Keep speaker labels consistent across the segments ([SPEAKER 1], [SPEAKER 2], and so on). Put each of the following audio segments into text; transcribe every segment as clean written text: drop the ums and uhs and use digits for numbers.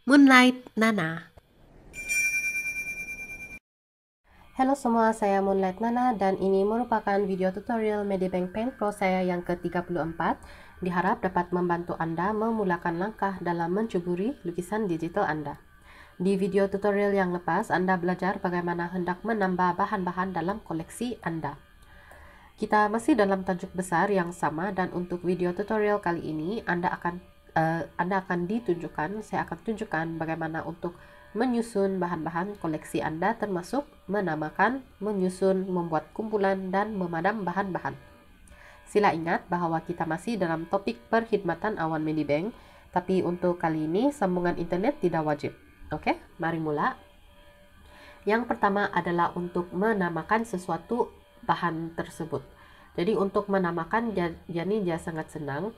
[SPEAKER 1] Moonlight Nana. Halo semua, saya Moonlight Nana dan ini merupakan video tutorial Medibank Pen Pro saya yang ke-34. Diharap dapat membantu Anda memulakan langkah dalam mencuburi lukisan digital Anda. Di video tutorial yang lepas, Anda belajar bagaimana hendak menambah bahan-bahan dalam koleksi Anda. Kita masih dalam tajuk besar yang sama dan untuk video tutorial kali ini Anda akan ditunjukkan, saya akan tunjukkan bagaimana untuk menyusun bahan-bahan koleksi Anda termasuk menamakan, menyusun, membuat kumpulan, dan memadam bahan-bahan. Sila ingat bahwa kita masih dalam topik perkhidmatan awan Medibank, tapi untuk kali ini sambungan internet tidak wajib. Oke, mari mula. Yang pertama adalah untuk menamakan sesuatu bahan tersebut. Jadi untuk menamakan, jadi dia sangat senang.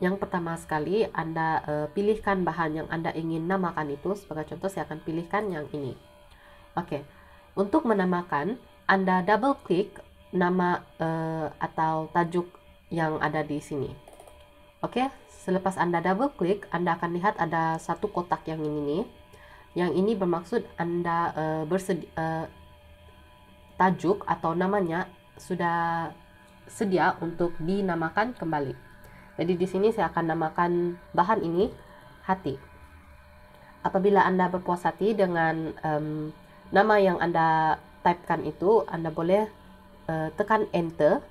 [SPEAKER 1] Yang pertama sekali, Anda pilihkan bahan yang Anda ingin namakan itu. Sebagai contoh, saya akan pilihkan yang ini. Oke, untuk menamakan, Anda double klik nama atau tajuk yang ada di sini. Oke, selepas Anda double klik, Anda akan lihat ada satu kotak yang ini nih. Yang ini bermaksud Anda tajuk atau namanya sudah sedia untuk dinamakan kembali. Jadi di sini saya akan namakan bahan ini hati. Apabila Anda berpuas hati dengan nama yang Anda typekan itu, Anda boleh tekan enter,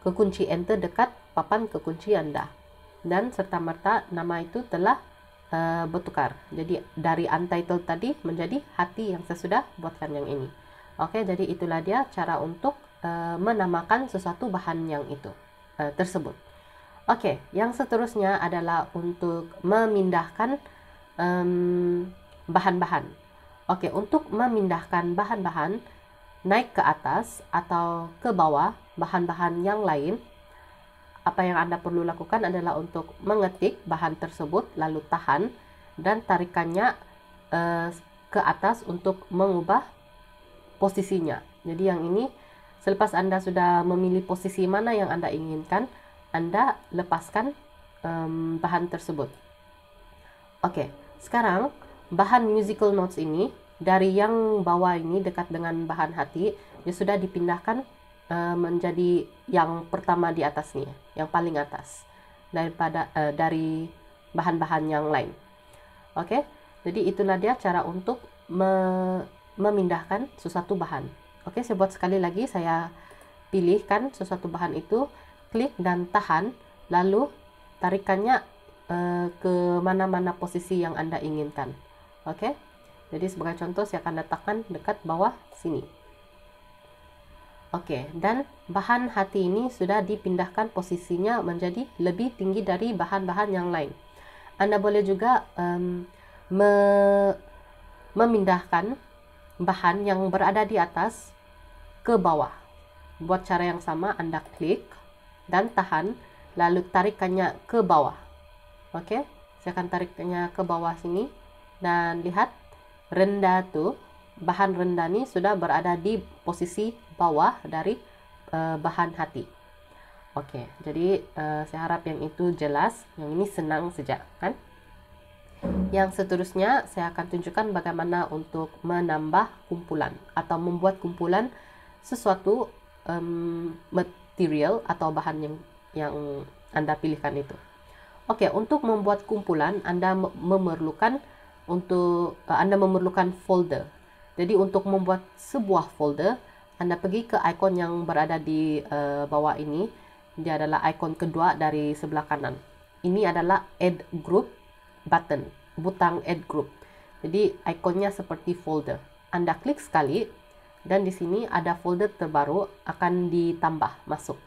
[SPEAKER 1] kekunci enter dekat papan kekunci Anda. Dan serta-merta nama itu telah bertukar. Jadi dari untitled tadi menjadi hati yang saya sudah buatkan yang ini. Oke, jadi itulah dia cara untuk menamakan sesuatu bahan yang itu tersebut. Oke, yang seterusnya adalah untuk memindahkan bahan-bahan. Oke, untuk memindahkan bahan-bahan naik ke atas atau ke bawah bahan-bahan yang lain, apa yang Anda perlu lakukan adalah untuk mengetik bahan tersebut, lalu tahan dan tarikannya ke atas untuk mengubah posisinya. Jadi yang ini, selepas Anda sudah memilih posisi mana yang Anda inginkan, Anda lepaskan bahan tersebut. Oke, sekarang bahan musical notes ini dari yang bawah ini dekat dengan bahan hati, dia sudah dipindahkan menjadi yang pertama di atasnya, yang paling atas dari bahan-bahan yang lain. Oke, jadi itulah dia cara untuk memindahkan sesuatu bahan. Oke, saya buat sekali lagi, saya pilihkan sesuatu bahan itu, klik dan tahan, lalu tarikannya ke mana-mana posisi yang Anda inginkan. Oke, jadi sebagai contoh saya akan letakkan dekat bawah sini. Oke, dan bahan hati ini sudah dipindahkan posisinya menjadi lebih tinggi dari bahan-bahan yang lain. Anda boleh juga memindahkan bahan yang berada di atas ke bawah. Buat cara yang sama, Anda klik dan tahan, lalu tarikannya ke bawah. Oke, saya akan tariknya ke bawah sini dan lihat rendah tuh, bahan rendah ini sudah berada di posisi bawah dari bahan hati. Oke, jadi saya harap yang itu jelas, yang ini senang saja kan. Yang seterusnya saya akan tunjukkan bagaimana untuk menambah kumpulan atau membuat kumpulan sesuatu material atau bahan yang Anda pilihkan itu. Oke, untuk membuat kumpulan Anda memerlukan folder. Jadi untuk membuat sebuah folder, Anda pergi ke ikon yang berada di bawah ini. Dia adalah ikon kedua dari sebelah kanan. Ini adalah add group button, butang add group. Jadi ikonnya seperti folder. Anda klik sekali dan di sini ada folder terbaru akan ditambah masuk.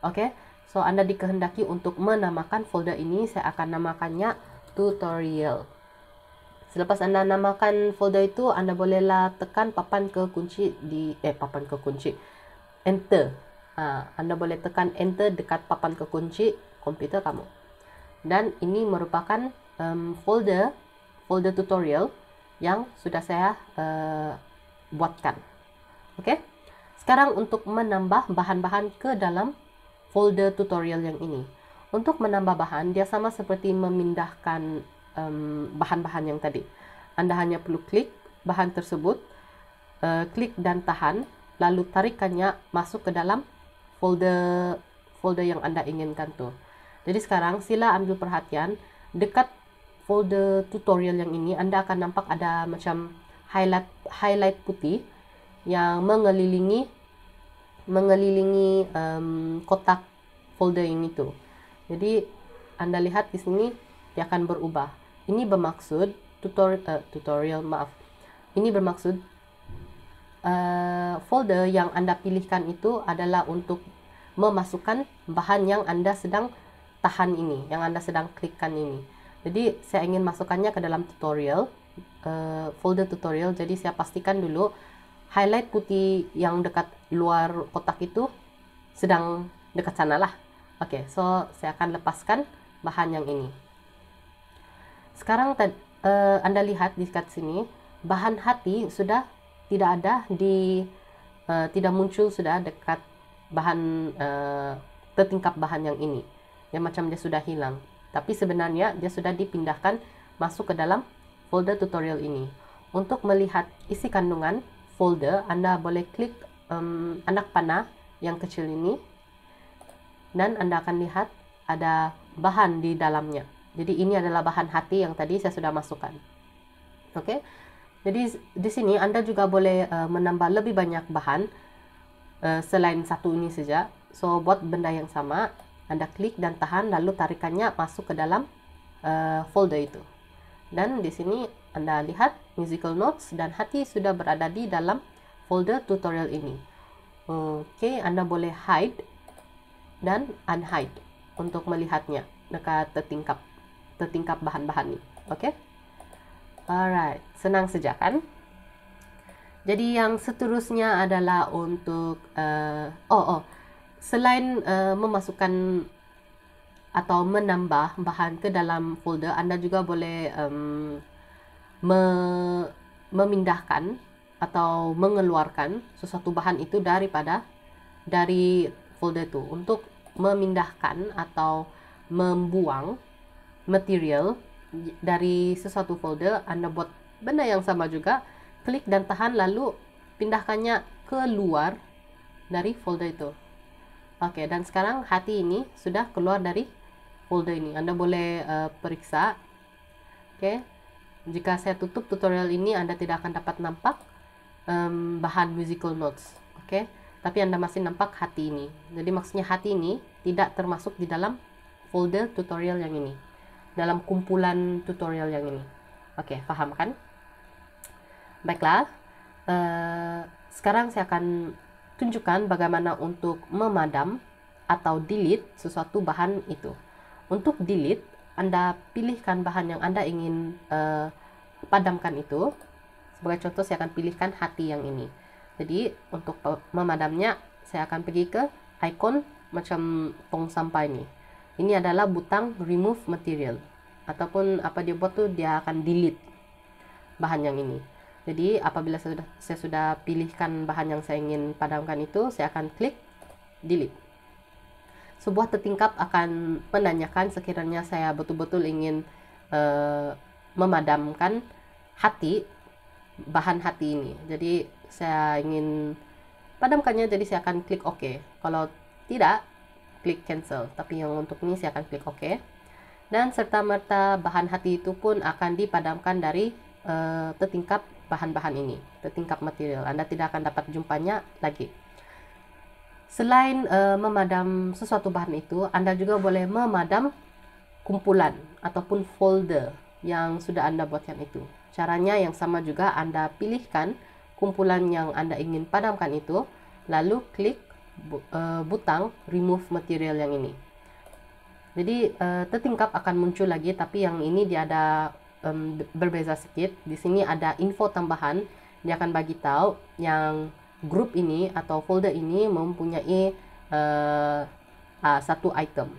[SPEAKER 1] Oke, so Anda dikehendaki untuk menamakan folder ini. Saya akan namakannya tutorial. Selepas Anda namakan folder itu, Anda bolehlah tekan papan kekunci enter. Anda boleh tekan enter dekat papan kekunci komputer kamu. Dan ini merupakan folder tutorial yang sudah saya buatkan. Oke, sekarang untuk menambah bahan-bahan ke dalam folder tutorial yang ini. Untuk menambah bahan, dia sama seperti memindahkan bahan-bahan yang tadi. Anda hanya perlu klik bahan tersebut, klik dan tahan, lalu tarikannya masuk ke dalam folder yang Anda inginkan tuh. Jadi sekarang sila ambil perhatian, dekat folder tutorial yang ini Anda akan nampak ada macam highlight putih yang mengelilingi kotak folder ini tuh. Jadi Anda lihat di sini dia akan berubah. Ini bermaksud Ini bermaksud folder yang Anda pilihkan itu adalah untuk memasukkan bahan yang Anda sedang tahan ini, yang Anda sedang klikkan ini. Jadi saya ingin masukkannya ke dalam tutorial, folder tutorial. Jadi saya pastikan dulu highlight putih yang dekat luar kotak itu sedang dekat sana lah. Oke, so saya akan lepaskan bahan yang ini. Sekarang Anda lihat di dekat sini, bahan hati sudah tidak ada tidak muncul sudah dekat bahan tertingkap bahan yang ini. Yang macam dia sudah hilang. Tapi sebenarnya dia sudah dipindahkan masuk ke dalam folder tutorial ini. Untuk melihat isi kandungan folder, Anda boleh klik anak panah yang kecil ini, dan Anda akan lihat ada bahan di dalamnya. Jadi ini adalah bahan hati yang tadi saya sudah masukkan. Oke. Jadi di sini Anda juga boleh menambah lebih banyak bahan selain satu ini saja. So buat benda yang sama, Anda klik dan tahan, lalu tarikannya masuk ke dalam folder itu. Dan di sini Anda lihat musical notes dan hati sudah berada di dalam folder tutorial ini. Oke, Anda boleh hide dan unhide untuk melihatnya dekat tertingkap bahan-bahan ini. Oke. Alright, senang saja kan? Jadi yang seterusnya adalah untuk selain memasukkan atau menambah bahan ke dalam folder, Anda juga boleh memindahkan atau mengeluarkan sesuatu bahan itu dari folder itu. Untuk memindahkan atau membuang material dari sesuatu folder, Anda buat benda yang sama juga, klik dan tahan, lalu pindahkannya keluar dari folder itu. Oke, dan sekarang hati ini sudah keluar dari folder ini. Anda boleh periksa. Oke, jika saya tutup tutorial ini, Anda tidak akan dapat nampak bahan musical notes. Oke, tapi Anda masih nampak hati ini. Jadi maksudnya hati ini tidak termasuk di dalam folder tutorial yang ini, dalam kumpulan tutorial yang ini. Oke, paham kan? Baiklah, sekarang saya akan tunjukkan bagaimana untuk memadam atau delete sesuatu bahan itu. Untuk delete, Anda pilihkan bahan yang Anda ingin padamkan itu. Sebagai contoh, saya akan pilihkan hati yang ini. Jadi untuk memadamnya, saya akan pergi ke icon macam tong sampah ini. Ini adalah butang remove material, ataupun apa dia buat tuh, dia akan delete bahan yang ini. Jadi apabila saya sudah pilihkan bahan yang saya ingin padamkan itu, saya akan klik delete. Sebuah tertingkap akan menanyakan sekiranya saya betul-betul ingin memadamkan bahan hati ini. Jadi saya ingin padamkannya, jadi saya akan klik OK. Kalau tidak, klik cancel. Tapi yang untuk ini saya akan klik OK. Dan serta-merta bahan hati itu pun akan dipadamkan dari tertingkap bahan-bahan ini, tertingkap material. Anda tidak akan dapat jumpanya lagi. Selain memadam sesuatu bahan itu, Anda juga boleh memadam kumpulan ataupun folder yang sudah Anda buatkan itu. Caranya yang sama juga, Anda pilihkan kumpulan yang Anda ingin padamkan itu, lalu klik butang remove material yang ini. Jadi tertingkap akan muncul lagi, tapi yang ini dia ada berbeza sedikit. Di sini ada info tambahan, dia akan bagi tahu yang grup ini atau folder ini mempunyai satu item.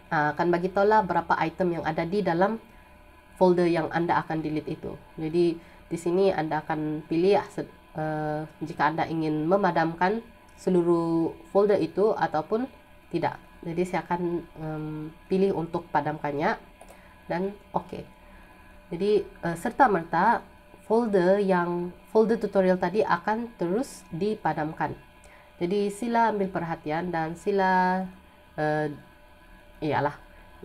[SPEAKER 1] Akan bagi tahu lah berapa item yang ada di dalam folder yang Anda akan delete itu. Jadi di sini Anda akan pilih jika Anda ingin memadamkan seluruh folder itu ataupun tidak. Jadi saya akan pilih untuk padamkannya dan OK. Jadi serta-merta folder tutorial tadi akan terus dipadamkan. Jadi sila ambil perhatian dan sila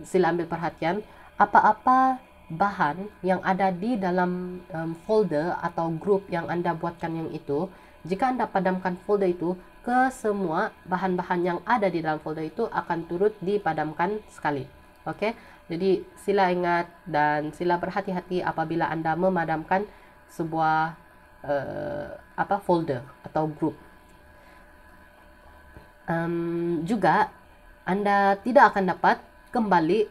[SPEAKER 1] ambil perhatian apa-apa bahan yang ada di dalam folder atau grup yang Anda buatkan yang itu. Jika Anda padamkan folder itu, ke semua bahan-bahan yang ada di dalam folder itu akan turut dipadamkan sekali. Oke, jadi sila ingat dan sila berhati-hati apabila Anda memadamkan sebuah folder atau grup. Juga Anda tidak akan dapat kembali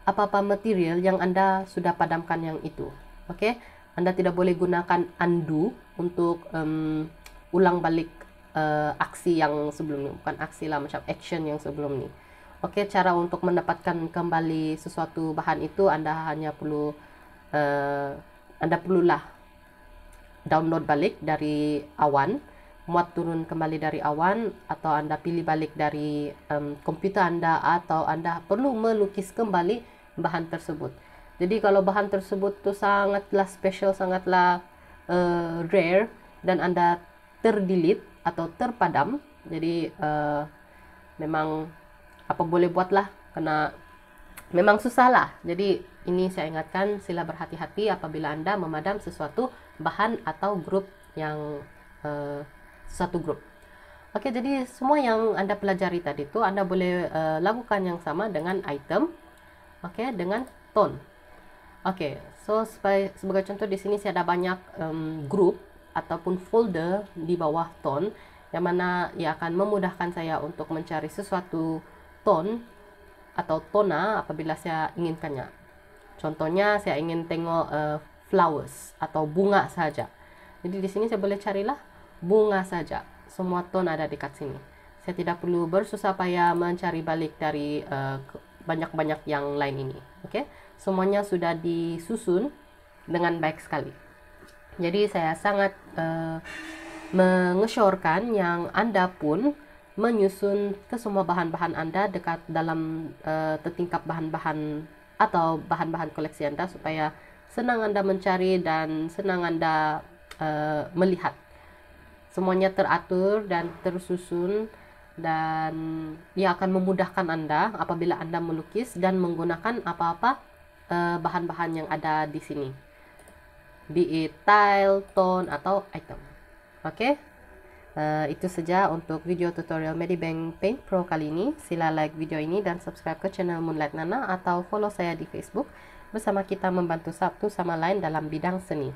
[SPEAKER 1] apa-apa material yang Anda sudah padamkan yang itu. Oke, Anda tidak boleh gunakan undo untuk ulang balik aksi yang sebelum ini, bukan aksi lah, macam action yang sebelum ini. Oke, cara untuk mendapatkan kembali sesuatu bahan itu Anda hanya perlu perlulah download balik dari awan, muat turun kembali dari awan, atau Anda pilih balik dari komputer Anda, atau Anda perlu melukis kembali bahan tersebut. Jadi kalau bahan tersebut tuh sangatlah special, sangatlah rare, dan Anda terdelete atau terpadam, jadi memang apa boleh buatlah, karena memang susah lah. Jadi ini saya ingatkan, sila berhati-hati apabila Anda memadam sesuatu bahan atau grup yang suatu grup. Oke, jadi semua yang Anda pelajari tadi itu Anda boleh lakukan yang sama dengan item, oke, dengan tone. Oke, so sebagai contoh di sini saya ada banyak grup ataupun folder di bawah tone, yang mana ia akan memudahkan saya untuk mencari sesuatu tone atau tona apabila saya inginkannya. Contohnya saya ingin tengok flowers atau bunga saja. Jadi di sini saya boleh carilah bunga saja. Semua tone ada dekat sini. Saya tidak perlu bersusah payah mencari balik dari banyak-banyak yang lain ini. Oke, semuanya sudah disusun dengan baik sekali. Jadi saya sangat mengesyorkan yang Anda pun menyusun ke semua bahan-bahan Anda dekat dalam tertingkap bahan-bahan atau bahan-bahan koleksi Anda, supaya senang Anda mencari dan senang Anda melihat. Semuanya teratur dan tersusun, dan ia akan memudahkan Anda apabila Anda melukis dan menggunakan apa-apa bahan-bahan yang ada di sini, be it tile, tone, atau item. Oke, itu saja untuk video tutorial Medibank Paint Pro kali ini. Sila like video ini dan subscribe ke channel Moonlight Nana, atau follow saya di Facebook. Bersama kita membantu satu sama lain dalam bidang seni.